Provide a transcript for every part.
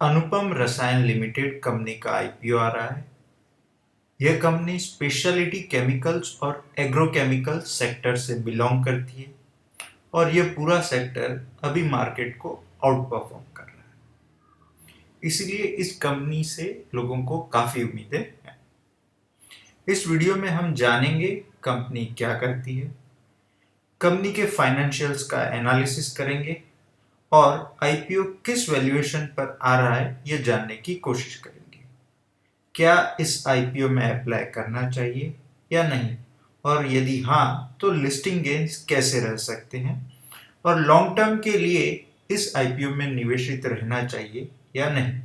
अनुपम रसायन limited company का IPO आ रहा है। यह कंपनी स्पेशलिटी केमिकल्स और एग्रोकेमिकल्स सेक्टर से बिलोंग करती है और यह पूरा सेक्टर अभी मार्केट को आउट परफॉर्म कर रहा है। इसलिए इस कंपनी से लोगों को काफी उम्मीदें हैं। इस वीडियो में हम जानेंगे कंपनी क्या करती है, कंपनी के फाइनेंशियल्स का एनालिसिस करेंगे और आईपीओ किस वैल्यूएशन पर आ रहा है यह जानने की कोशिश करेंगे। क्या इस आईपीओ में अप्लाई करना चाहिए या नहीं, और यदि हाँ तो लिस्टिंग गेन्स कैसे रह सकते हैं, और लॉन्ग टर्म के लिए इस आईपीओ में निवेशित रहना चाहिए या नहीं।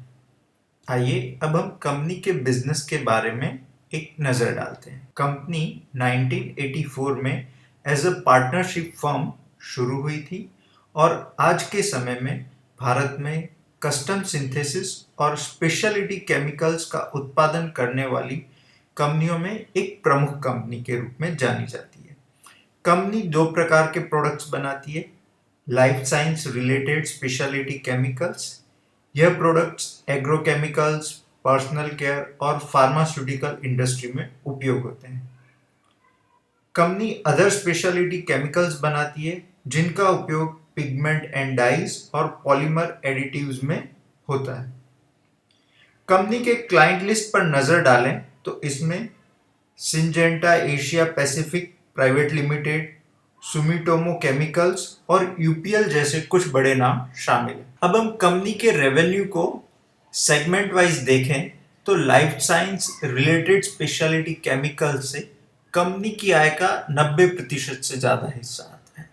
आइए अब हम कंपनी के बिजनेस के बारे में एक नजर डालते हैं। कंपनी 1984 में एज अ पार्टनरशिप फर्म शुरू हुई थी और आज के समय में भारत में कस्टम सिंथेसिस और स्पेशलिटी केमिकल्स का उत्पादन करने वाली कंपनियों में एक प्रमुख कंपनी के रूप में जानी जाती है। कंपनी दो प्रकार के प्रोडक्ट्स बनाती है, life science related speciality chemicals. यह प्रोडक्ट्स एग्रोकेमिकल्स, पर्सनल केयर और फार्मास्यूटिकल इंडस्ट्री में उपयोग होते हैं। कंपनी अदर स्पेशलिटी केमिकल्स बनाती है जिनका उपयोग पिगमेंट एंड डाइज और पॉलीमर एडिटिव्स में होता है। कंपनी के क्लाइंट लिस्ट पर नजर डालें तो इसमें Syngenta Asia Pacific private limited, Sumitomo chemicals और यूपीएल जैसे कुछ बड़े नाम शामिल हैं। अब हम कंपनी के रेवेन्यू को सेगमेंट वाइज देखें तो life science related speciality chemical से कंपनी की आय का 90% से ज्यादा हिस्सा आता है।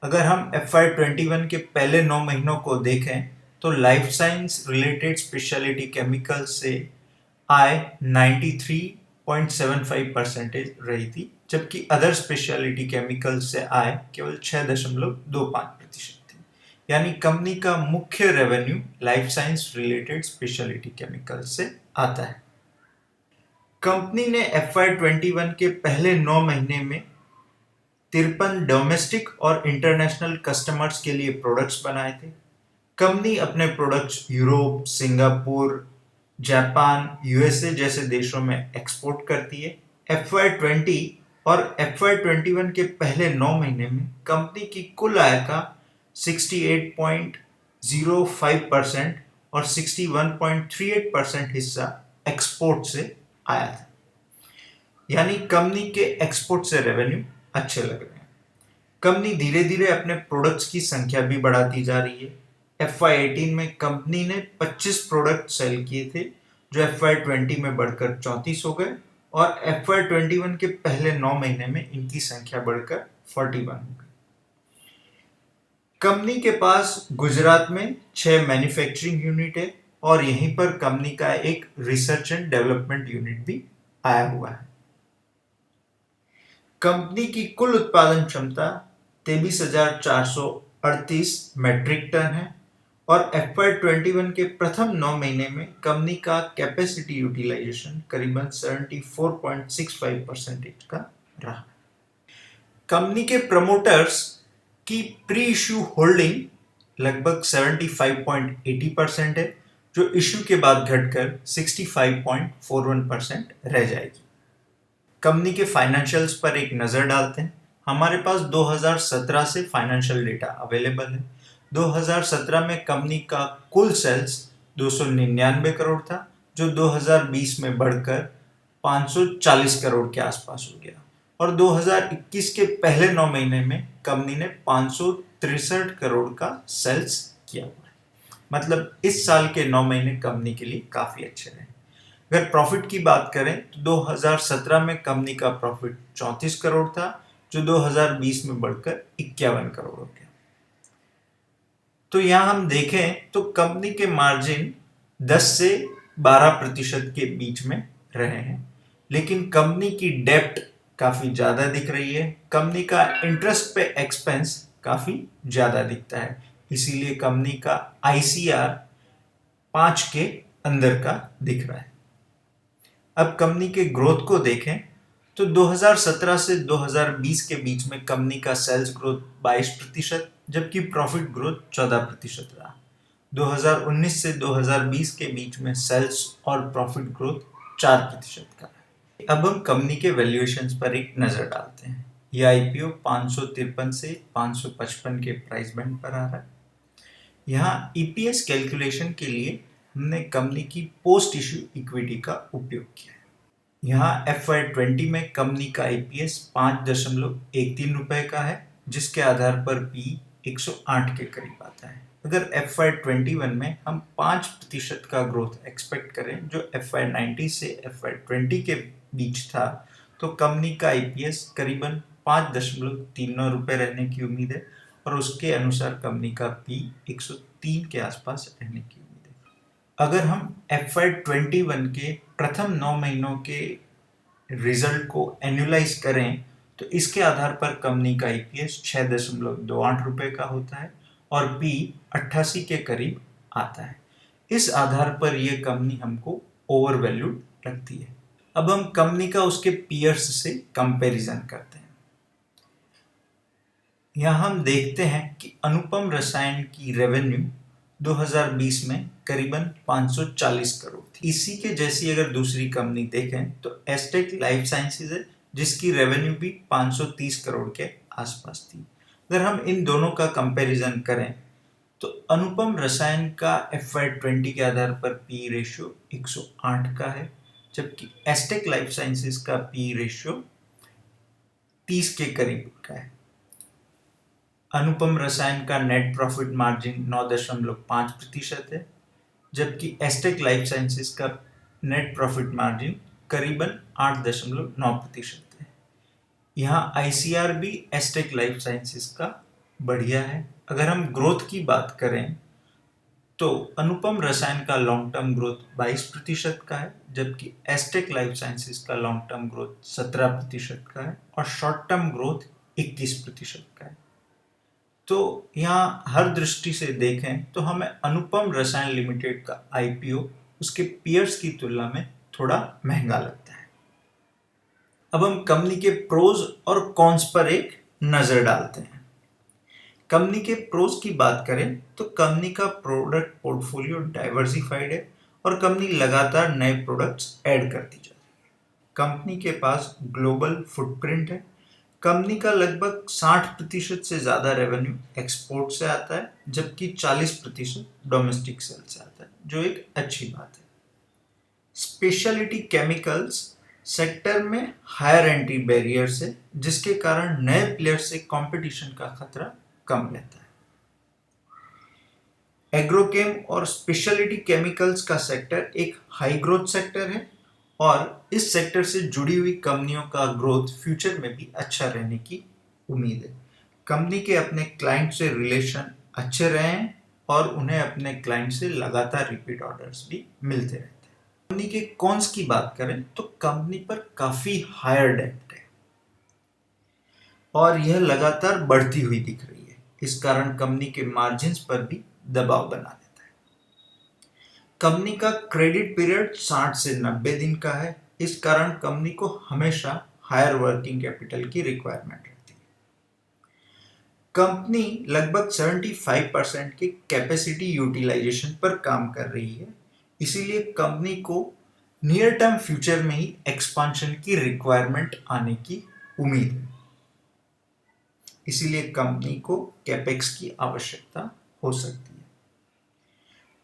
अगर हम FY21 के पहले 9 महीनों को देखें तो life science related speciality chemical से आय 93.75% रही थी, जबकि अदर स्पेशलिटी केमिकल से आय केवल 6.25% थी। यानी कंपनी का मुख्य revenue life science related speciality chemical से आता है। कंपनी ने FY21 के पहले 9 महीने में 53 डोमेस्टिक और इंटरनेशनल कस्टमर्स के लिए प्रोडक्ट्स बनाए थे। कंपनी अपने products Europe, Singapore, Japan, USA जैसे देशों में एक्सपोर्ट करती है। FY20 और FY21 के पहले 9 महीने में कंपनी की कुल आय का 68.05% और 61.38% हिस्सा एक्सपोर्ट से आया था। यानी कंपनी के एक्सपोर्ट से रेवेन्यू अच्छे लग रहे हैं। कंपनी धीरे धीरे अपने प्रोडक्ट्स की संख्या भी बढ़ाती जा रही है। FY18 में कंपनी ने 25 प्रोडक्ट सेल किए थे जो FY20 में बढ़कर 34 हो गए और FY21 के पहले 9 महीने में इनकी संख्या बढ़कर 41 हो गई। कंपनी के पास गुजरात में 6 मैन्युफैक्चरिंग यूनिट है और यहीं पर कंपनी का एक रिसर्च एंड डेवलपमेंट यूनिट भी आया हुआ है। कंपनी की कुल उत्पादन क्षमता 23,438 मैट्रिक टन है और FY21 के प्रथम 9 महीने में कंपनी का कैपेसिटी यूटिलाइजेशन करीबन 74.65% का रहा। कंपनी के प्रमोटर्स की प्री इश्यू होल्डिंग लगभग 75.80% है, जो इश्यू के बाद घटकर 65.41% रह जाएगी। कंपनी के फाइनेंशियल्स पर एक नजर डालते हैं। हमारे पास 2017 से फाइनेंशियल डेटा अवेलेबल है। 2017 में कंपनी का कुल सेल्स 299 करोड़ था, जो 2020 में बढ़कर 540 करोड़ के आसपास हो गया और 2021 के पहले 9 महीने में कंपनी ने 563 करोड़ का सेल्स किया हुआ है। मतलब इस साल के 9 महीने कंपनी के लिए काफी अच्छे रहे। अगर प्रॉफिट की बात करें तो 2017 में कंपनी का प्रॉफिट 34 करोड़ था, जो 2020 में बढ़कर 51 करोड़ हो गया। तो यहां हम देखें तो कंपनी के मार्जिन 10 से 12% के बीच में रहे हैं, लेकिन कंपनी की डेप्ट काफी ज्यादा दिख रही है। कंपनी का इंटरेस्ट पे एक्सपेंस काफी ज्यादा दिखता है, इसीलिए कंपनी का ICR 5 के अंदर का दिख रहा है। अब कंपनी के ग्रोथ को देखें तो 2017 से 2020 के बीच में कंपनी का सेल्स ग्रोथ 22%, जबकि प्रॉफिट ग्रोथ 14% रहा। 2019 से 2020 के बीच में सेल्स और प्रॉफिट ग्रोथ 4% का है। अब हम कंपनी के वैल्यूएशंस पर एक नजर डालते हैं। यह आईपीओ 553 से 555 के प्राइस बैंड पर आ रहा है। यहाँ ईपीएस कैलकुलेशन के लिए हमने कंपनी की पोस्ट इश्यू इक्विटी का उपयोग किया है। यहाँ FY20 में कंपनी का ईपीएस 5.13 रुपए का है, जिसके आधार पर पी 108 के करीब आता है। अगर FY21 में हम 5% का ग्रोथ एक्सपेक्ट करें, जो FY19 से FY20 के बीच था, तो कंपनी का ईपीएस करीबन 5.39 रुपए रहने की उम्मीद है और उसके अनुसार कंपनी का पी 103 के आसपास रहने की उम्मीद है। अगर हम FY21 के प्रथम 9 महीनों के रिजल्ट को एनुअलाइज करें तो इसके आधार पर कंपनी का ईपीएस 6.28 रुपए का होता है और पी 88 के करीब आता है। इस आधार पर यह कंपनी हमको ओवर वैल्यूड लगती है। अब हम कंपनी का उसके पीयर्स से कंपैरिजन करते हैं। यहाँ हम देखते हैं कि अनुपम रसायन की रेवेन्यू 2020 में करीबन 540 करोड़ थी। इसी के जैसी अगर दूसरी कंपनी देखें तो एस्टेक लाइफ साइंसेज है, जिसकी रेवेन्यू भी 530 करोड़ के आसपास थी। अगर हम इन दोनों का कंपैरिजन करें तो अनुपम रसायन का FY20 के आधार पर पी रेशियो 108 का है, जबकि एस्टेक लाइफ साइंसेज का पी रेशियो 30 के करीब का है। अनुपम रसायन का नेट प्रॉफिट मार्जिन 9.5% है, जबकि एस्टेक लाइफ साइंसेज का नेट प्रॉफिट मार्जिन करीबन 8.9% है। यहाँ आईसीआर भी एस्टेक लाइफ साइंसेज का बढ़िया है। अगर हम ग्रोथ की बात करें तो अनुपम रसायन का लॉन्ग टर्म ग्रोथ 22% का है, जबकि एस्टेक लाइफ साइंसेज का लॉन्ग टर्म ग्रोथ 17% का है और शॉर्ट टर्म ग्रोथ 21% का है। तो यहाँ हर दृष्टि से देखें तो हमें अनुपम रसायन लिमिटेड का आईपीओ उसके पीयर्स की तुलना में थोड़ा महंगा लगता है। अब हम कंपनी के प्रोज और कॉन्स पर एक नजर डालते हैं। कंपनी के प्रोज की बात करें तो कंपनी का प्रोडक्ट पोर्टफोलियो डाइवर्सिफाइड है और कंपनी लगातार नए प्रोडक्ट्स ऐड करती जा रही है। कंपनी के पास ग्लोबल फुटप्रिंट है। कंपनी का लगभग 60% से ज्यादा रेवेन्यू एक्सपोर्ट से आता है, जबकि 40% डोमेस्टिक सेल से आता है, जो एक अच्छी बात है। स्पेशलिटी केमिकल्स सेक्टर में हायर एंट्री बैरियर्स है, जिसके कारण नए प्लेयर से कंपटीशन का खतरा कम रहता है। एग्रोकेम और स्पेशलिटी केमिकल्स का सेक्टर एक हाई ग्रोथ सेक्टर है और इस सेक्टर से जुड़ी हुई कंपनियों का ग्रोथ फ्यूचर में भी अच्छा रहने की उम्मीद है। कंपनी के अपने क्लाइंट से रिलेशन अच्छे रहे हैं और उन्हें अपने क्लाइंट से लगातार रिपीट ऑर्डर्स भी मिलते रहते हैं। कंपनी के कॉन्स की बात करें तो कंपनी पर काफी हायर डेब्ट है और यह लगातार बढ़ती हुई दिख रही है। इस कारण कंपनी के मार्जिन्स पर भी दबाव बना देता है। कंपनी का क्रेडिट पीरियड 60 से 90 दिन का है। इस कारण कंपनी को हमेशा हायर वर्किंग कैपिटल की रिक्वायरमेंट रहती है। कंपनी लगभग 75% की कैपेसिटी यूटिलाइजेशन पर काम कर रही है, इसीलिए कंपनी को नियर टर्म फ्यूचर में ही एक्सपांशन की रिक्वायरमेंट आने की उम्मीद है। इसीलिए कंपनी को कैपेक्स की आवश्यकता हो सकती है।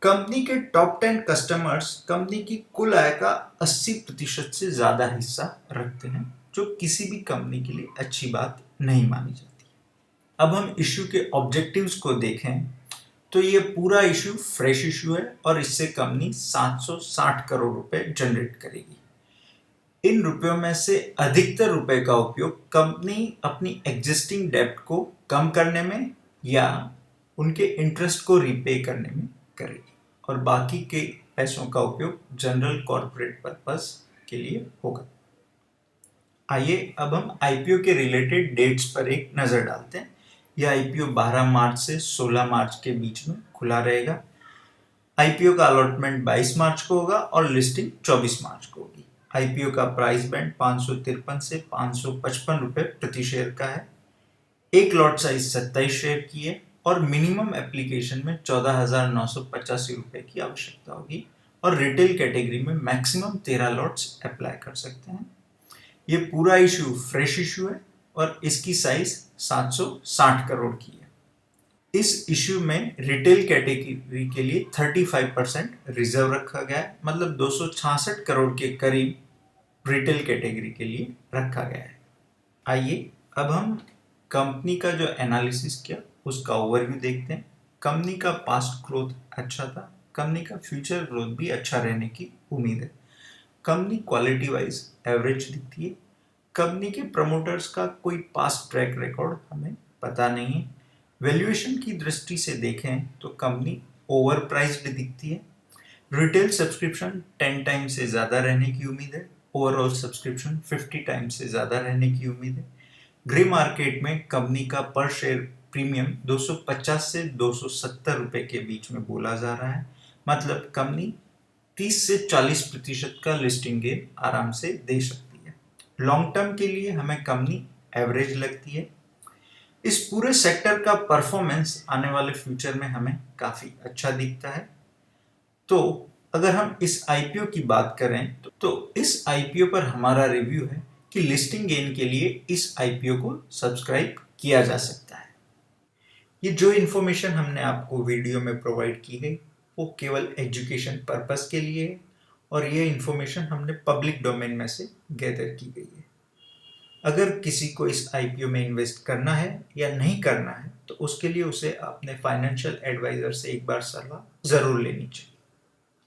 कंपनी के टॉप 10 कस्टमर्स कंपनी की कुल आय का 80% से ज्यादा हिस्सा रखते हैं, जो किसी भी कंपनी के लिए अच्छी बात नहीं मानी जाती। अब हम इश्यू के ऑब्जेक्टिव्स को देखें तो ये पूरा इश्यू फ्रेश इश्यू है और इससे कंपनी 760 करोड़ रुपए जनरेट करेगी। इन रुपयों में से अधिकतर रुपए का उपयोग कंपनी अपनी एग्जिस्टिंग डेब्ट को कम करने में या उनके इंटरेस्ट को रीपे करने में करेगी और बाकी के पैसों का उपयोग जनरल कॉर्पोरेट पर्पस के लिए होगा। आइए अब हम आईपीओ के रिलेटेड डेट्स पर एक नजर डालते हैं। यह आईपीओ 12 मार्च से 16 मार्च के बीच में खुला रहेगा। आईपीओ का अलॉटमेंट 22 मार्च को होगा और लिस्टिंग 24 मार्च को होगी। आईपीओ का प्राइस बैंड 553 से 555 रुपए प्रति शेयर का है। एक लॉट साइज 27 शेयर की है। और मिनिमम एप्लीकेशन में 14,985 रुपए की आवश्यकता होगी और रिटेल कैटेगरी में मैक्सिमम 13 लॉट्स अप्लाई कर सकते हैं। ये पूरा इशू फ्रेश इशू है और इसकी साइज 760 करोड़ की है। इस इश्यू में रिटेल कैटेगरी के लिए 35% रिजर्व रखा गया है, मतलब 266 करोड़ के करीब रिटेल कैटेगरी के लिए रखा गया है। आइए अब हम कंपनी का जो एनालिसिस किया उसका ओवरव्यू देखते हैं। कंपनी का पास्ट ग्रोथ अच्छा था, कंपनी का फ्यूचर ग्रोथ भी अच्छा रहने की उम्मीद है। कंपनी क्वालिटी वाइज एवरेज दिखती है। कंपनी के प्रमोटर्स का कोई पास्ट ट्रैक रिकॉर्ड हमें पता नहीं है। वैल्यूएशन की दृष्टि से देखें तो कंपनी ओवर प्राइस्ड दिखती है। रिटेल सब्सक्रिप्शन 10 टाइम से ज़्यादा रहने की उम्मीद है। ओवरऑल सब्सक्रिप्शन 50 टाइम से ज़्यादा रहने की उम्मीद है। ग्रे मार्केट में कंपनी का पर शेयर प्रीमियम 250 से 270 रुपए के बीच में बोला जा रहा है, मतलब कंपनी 30 से 40% का लिस्टिंग गेन आराम से दे सकती है। लॉन्ग टर्म के लिए हमें कंपनी एवरेज लगती है। इस पूरे सेक्टर का परफॉर्मेंस आने वाले फ्यूचर में हमें काफी अच्छा दिखता है। तो अगर हम इस आईपीओ की बात करें तो इस आईपीओ पर हमारा रिव्यू है कि लिस्टिंग गेन के लिए इस आईपीओ को सब्सक्राइब किया जा सकता है। ये जो इन्फॉर्मेशन हमने आपको वीडियो में प्रोवाइड की गई वो केवल एजुकेशन पर्पस के लिए है और ये इन्फॉर्मेशन हमने पब्लिक डोमेन में से गैदर की गई है। अगर किसी को इस आईपीओ में इन्वेस्ट करना है या नहीं करना है तो उसके लिए उसे अपने फाइनेंशियल एडवाइजर से एक बार सलाह जरूर लेनी चाहिए।